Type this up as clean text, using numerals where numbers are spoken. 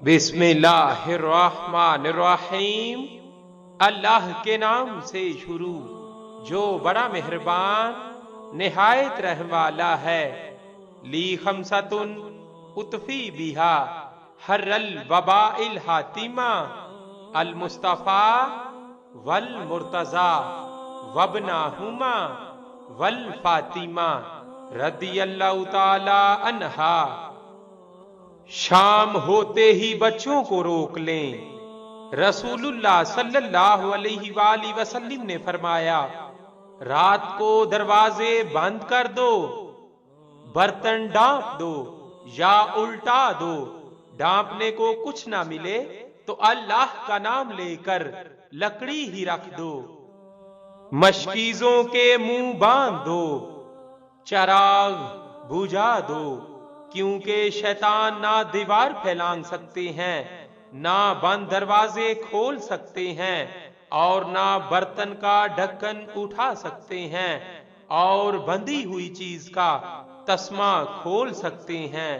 بسم اللہ الرحمن الرحیم۔ اللہ کے نام سے شروع جو بڑا مہربان نہایت رحم والا ہے۔ لی خمسۃ اطفی بہا حر الوباء الحاتمہ المصطفیٰ والمرتضیٰ وابنہما والفاطمہ رضی اللہ تعالی عنہا۔ شام ہوتے ہی بچوں کو روک لیں۔ رسول اللہ صلی اللہ علیہ وآلہ وسلم نے فرمایا، رات کو دروازے بند کر دو، برتن ڈانپ دو یا الٹا دو، ڈانپنے کو کچھ نہ ملے تو اللہ کا نام لے کر لکڑی ہی رکھ دو، مشکیزوں کے منہ باندھ دو، چراغ بجھا دو، کیونکہ شیطان نہ دیوار پھیلان سکتے ہیں، نہ بند دروازے کھول سکتے ہیں، اور نہ برتن کا ڈھکن اٹھا سکتے ہیں، اور بندھی ہوئی چیز کا تسمہ کھول سکتے ہیں۔